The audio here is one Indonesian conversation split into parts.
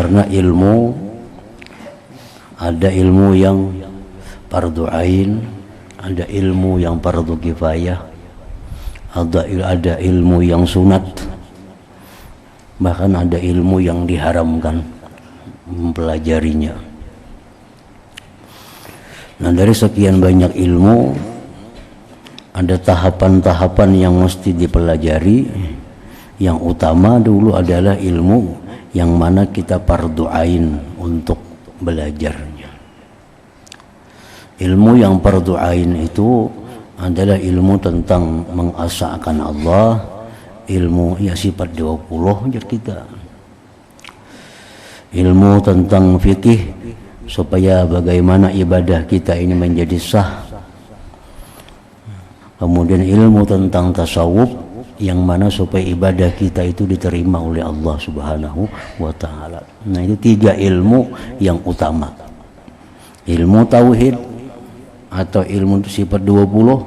Karena ilmu, ada ilmu yang fardu ain, ada ilmu yang fardu kifayah, ada ilmu yang sunat, bahkan ada ilmu yang diharamkan mempelajarinya. Nah, dari sekian banyak ilmu, ada tahapan-tahapan yang mesti dipelajari. Yang utama dulu adalah ilmu yang mana kita fardu ain untuk belajarnya. Ilmu yang fardu ain itu adalah ilmu tentang mengasahkan Allah, ilmu ya sifat 20 aja kita. Ilmu tentang fikih supaya bagaimana ibadah kita ini menjadi sah. Kemudian ilmu tentang tasawuf yang mana supaya ibadah kita itu diterima oleh Allah Subhanahu wa ta'ala. Nah, itu 3 ilmu yang utama. Ilmu tauhid atau ilmu sifat 20,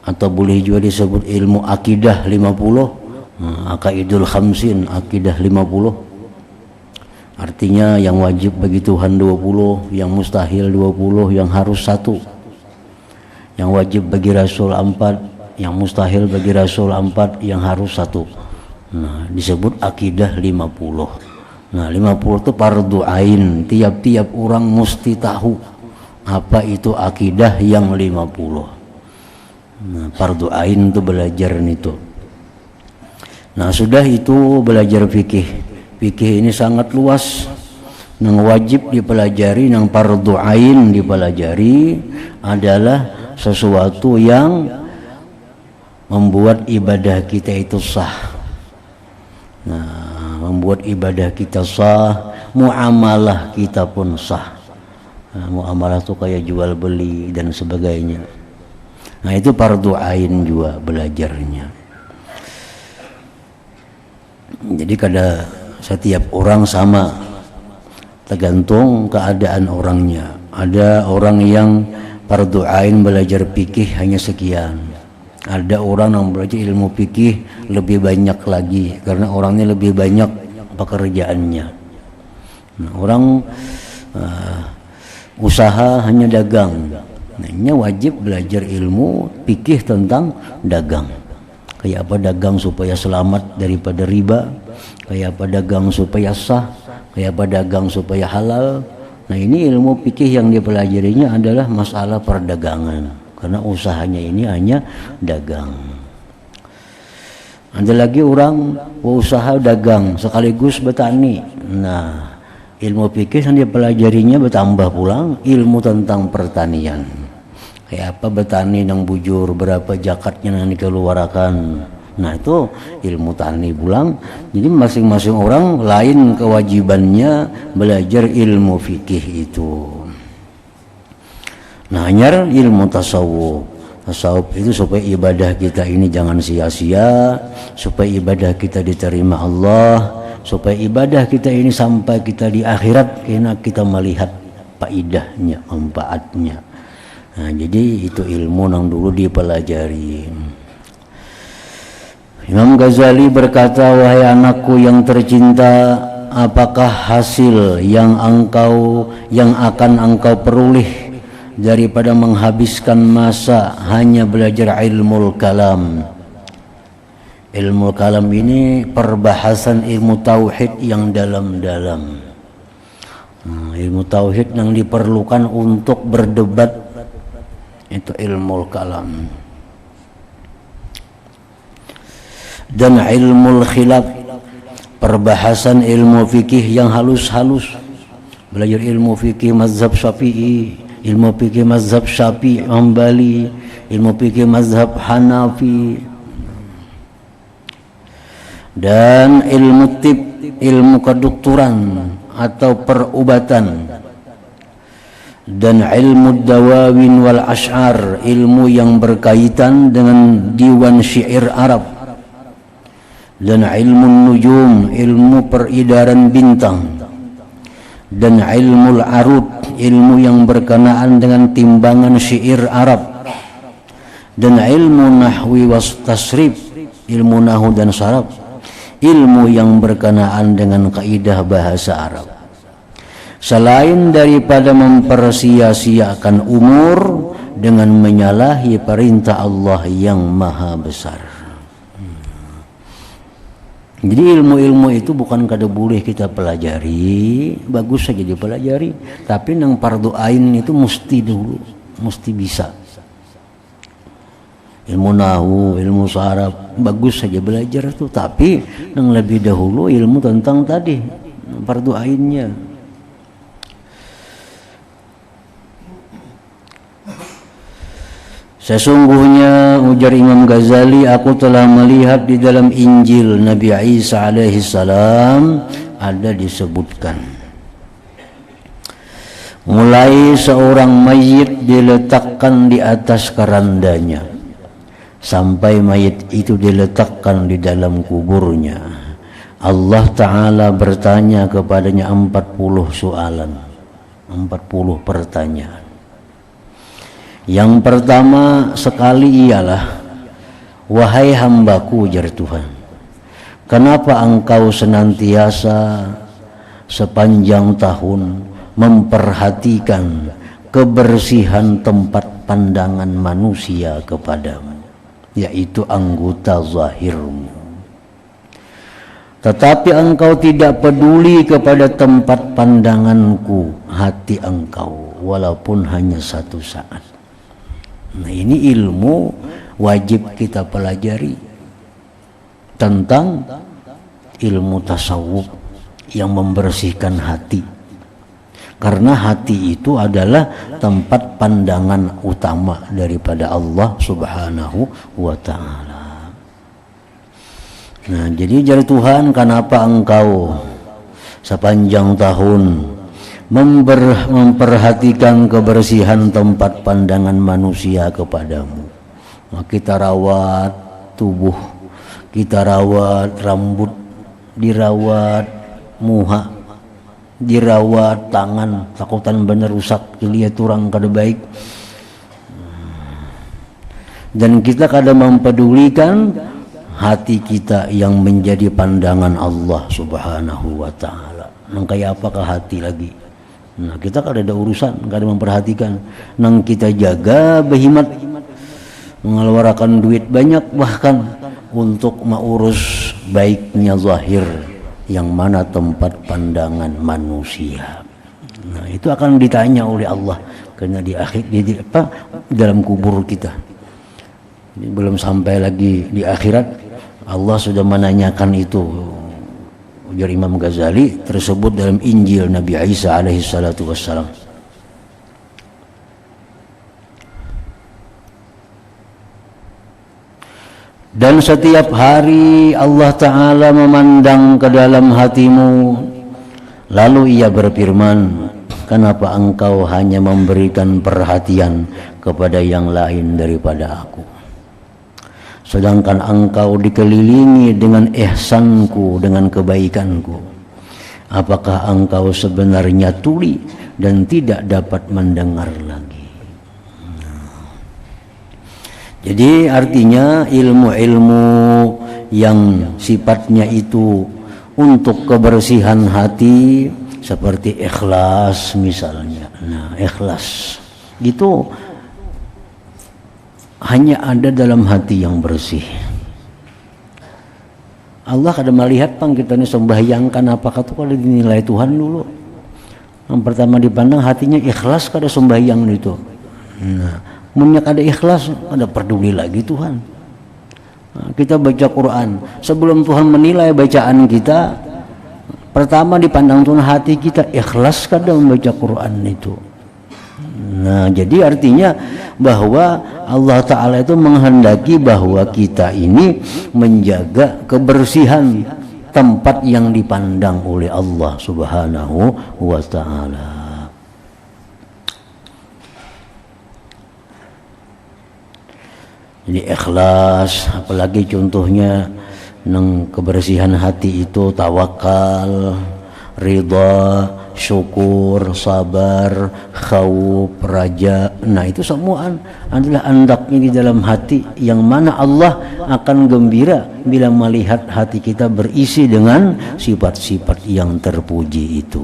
atau boleh juga disebut ilmu akidah 50, akaidul khamsin, akidah 50. Artinya yang wajib bagi Tuhan 20, yang mustahil 20, yang harus 1. Yang wajib bagi Rasul 4, yang mustahil bagi Rasul 4, yang harus 1. Nah, disebut akidah 50. Nah, 50 itu fardu ain, tiap-tiap orang mesti tahu apa itu akidah yang 50. Nah, fardu ain itu belajar itu. Nah, sudah itu belajar fikih. Fikih ini sangat luas. Yang wajib dipelajari, yang fardu ain dipelajari adalah sesuatu yang membuat ibadah kita itu sah. Nah, membuat ibadah kita sah, muamalah kita pun sah. Nah, muamalah itu kayak jual beli dan sebagainya. Nah, itu fardu ain juga belajarnya. Jadi kada setiap orang sama, tergantung keadaan orangnya. Ada orang yang fardu ain belajar fikih hanya sekian. Ada orang yang belajar ilmu fikih lebih banyak lagi karena orangnya lebih banyak pekerjaannya. Nah, orang usaha hanya dagang. Nah, ini wajib belajar ilmu fikih tentang dagang. Kayak apa dagang supaya selamat daripada riba, kayak apa dagang supaya sah, kayak apa dagang supaya halal. Nah, ini ilmu fikih yang dipelajarinya adalah masalah perdagangan. Karena usahanya ini hanya dagang. Ada lagi orang usaha dagang sekaligus bertani. Nah, ilmu fikih yang dipelajarinya bertambah pulang ilmu tentang pertanian. Kayak apa bertani yang bujur, berapa zakatnya yang dikeluarkan. Nah, itu ilmu tani pulang. Jadi masing-masing orang lain kewajibannya belajar ilmu fikih itu. Nah, hanya ilmu tasawuf. Tasawuf itu supaya ibadah kita ini jangan sia-sia, supaya ibadah kita diterima Allah, supaya ibadah kita ini sampai kita di akhirat karena kita melihat faedahnya, manfaatnya. Nah, jadi itu ilmu yang dulu dipelajari. Imam Ghazali berkata, wahai anakku yang tercinta, apakah hasil yang akan engkau peroleh daripada menghabiskan masa hanya belajar ilmu kalam. Ilmu kalam ini perbahasan ilmu tauhid yang dalam-dalam. Ilmu tauhid yang diperlukan untuk berdebat itu ilmu kalam. Dan ilmu khilaf, perbahasan ilmu fikih yang halus-halus. Belajar ilmu fikih mazhab Syafi'i, ilmu fikih mazhab Syafi'i Hambali, ilmu fikih mazhab Hanafi, dan ilmu tib, ilmu kedokteran atau perubatan, dan ilmu dawawin wal ash'ar, ilmu yang berkaitan dengan diwan syair Arab, dan ilmu nujum, ilmu peredaran bintang, dan ilmu arud, ilmu yang berkenaan dengan timbangan syair Arab, dan ilmu nahwi was tasrif, ilmu nahwu dan saraf, ilmu yang berkenaan dengan kaidah bahasa Arab. Selain daripada mempersia-siakan umur dengan menyalahi perintah Allah yang maha besar. Jadi ilmu-ilmu itu bukan kada boleh kita pelajari, bagus saja dipelajari, tapi nang fardu ain itu mesti dulu, mesti bisa. Ilmu nahu, ilmu saraf, bagus saja belajar tuh, tapi nang lebih dahulu ilmu tentang tadi fardu ainnya. Sesungguhnya ujar Imam Ghazali, aku telah melihat di dalam Injil Nabi Isa alaihi salam ada disebutkan mulai seorang mayit diletakkan di atas kerandanya sampai mayit itu diletakkan di dalam kuburnya, Allah Ta'ala bertanya kepadanya 40 soalan, 40 pertanyaan. Yang pertama sekali ialah, wahai hambaku, ujar Tuhan, kenapa engkau senantiasa sepanjang tahun memperhatikan kebersihan tempat pandangan manusia kepadamu, yaitu anggota zahirmu, tetapi engkau tidak peduli kepada tempat pandanganku, hati engkau, walaupun hanya satu saat. Nah, ini ilmu wajib kita pelajari tentang ilmu tasawuf yang membersihkan hati, karena hati itu adalah tempat pandangan utama daripada Allah Subhanahu wa Ta'ala. Nah, jadi jar Tuhan, kenapa engkau sepanjang tahun memperhatikan kebersihan tempat pandangan manusia kepadamu? Nah, kita rawat tubuh, kita rawat rambut, dirawat muha, dirawat tangan, takutan bener rusak, dilihat orang kada baik, dan kita kada mempedulikan hati kita yang menjadi pandangan Allah Subhanahu wa Ta'ala. Nang kayak apakah hati lagi? Nah, kita kada ada urusan, kada memperhatikan. Nang kita jaga berhemat, mengeluarkan duit banyak bahkan untuk mengurus baiknya zahir, yang mana tempat pandangan manusia. Nah, itu akan ditanya oleh Allah karena di akhir dalam kubur kita. Ini belum sampai lagi di akhirat, Allah sudah menanyakan itu. Ujar Imam Ghazali, tersebut dalam Injil Nabi Isa alaihi salatu wassalam. Dan setiap hari Allah Ta'ala memandang ke dalam hatimu, lalu ia berfirman, kenapa engkau hanya memberikan perhatian kepada yang lain daripada aku, sedangkan engkau dikelilingi dengan ihsanku, dengan kebaikanku? Apakah engkau sebenarnya tuli dan tidak dapat mendengar lagi? Jadi artinya ilmu-ilmu yang sifatnya itu untuk kebersihan hati, seperti ikhlas misalnya. Nah, ikhlas itu hanya ada dalam hati yang bersih. Allah kada melihat pang kita ini sembahyangkan apakah itu kalau dinilai Tuhan dulu. Yang pertama dipandang hatinya ikhlas kada sembahyang itu. Nah, munnya kada ikhlas kada peduli lagi Tuhan. Nah, kita baca Quran, sebelum Tuhan menilai bacaan kita, pertama dipandang Tuhan hati kita ikhlas kada membaca Quran itu. Nah, jadi artinya bahwa Allah Ta'ala itu menghendaki bahwa kita ini menjaga kebersihan tempat yang dipandang oleh Allah Subhanahu wa Ta'ala. Jadi ikhlas, apalagi contohnya kebersihan hati itu tawakal, ridha, syukur, sabar, khauf, raja. Nah itu semua adalah andaknya di dalam hati, yang mana Allah akan gembira bila melihat hati kita berisi dengan sifat-sifat yang terpuji itu.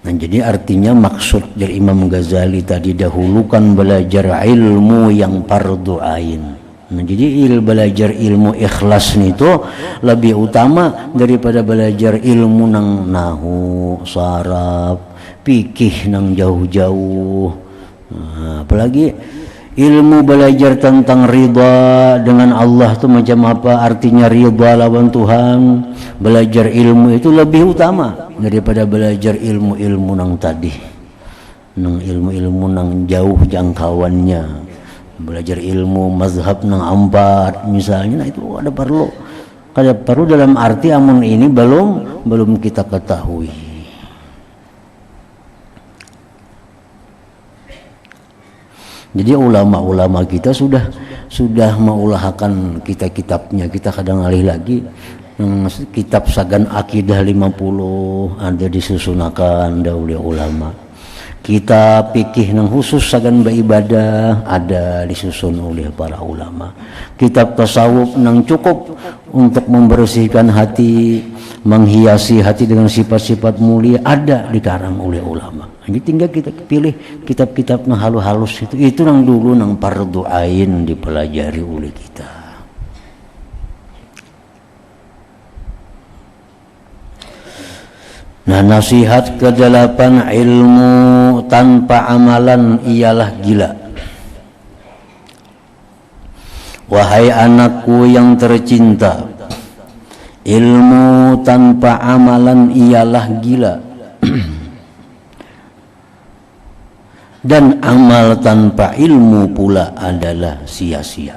Nah, jadi artinya maksud dari Imam Ghazali tadi, dahulukan belajar ilmu yang fardu ain. Nah, jadi belajar ilmu ikhlas itu lebih utama daripada belajar ilmu nang nahu, saraf, fikih nang jauh-jauh. Nah, apalagi ilmu belajar tentang ridha dengan Allah itu macam apa, artinya ridha lawan Tuhan. Belajar ilmu itu lebih utama daripada belajar ilmu-ilmu nang tadi, nang ilmu-ilmu nang jauh jangkauannya. Belajar ilmu mazhab nang ampat misalnya, nah itu ada perlu dalam arti amun ini belum kita ketahui. Jadi ulama-ulama kita sudah mengulahkan kitabnya. Kita kadang alih lagi kitab Sagan Akidah 50 ada disusunakan oleh ulama. Kitab fikih nang khusus Sagan beribadah ada disusun oleh para ulama. Kitab tasawuf nang cukup untuk membersihkan hati, menghiasi hati dengan sifat-sifat mulia ada dikarang oleh ulama. Jadi tinggal kita pilih kitab-kitab nang halus-halus itu nang dulu nang fardu ain dipelajari oleh kita. Nah, nasihat ke-8, ilmu tanpa amalan ialah gila. Wahai anakku yang tercinta, ilmu tanpa amalan ialah gila. Dan amal tanpa ilmu pula adalah sia-sia.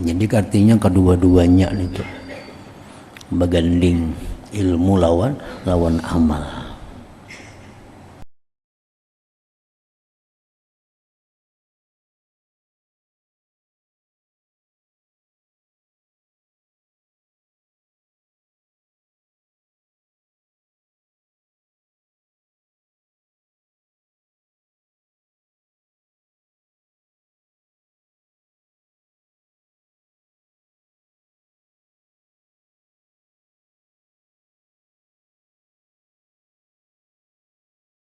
Jadi artinya kedua-duanya itu beganding, ilmu lawan amal.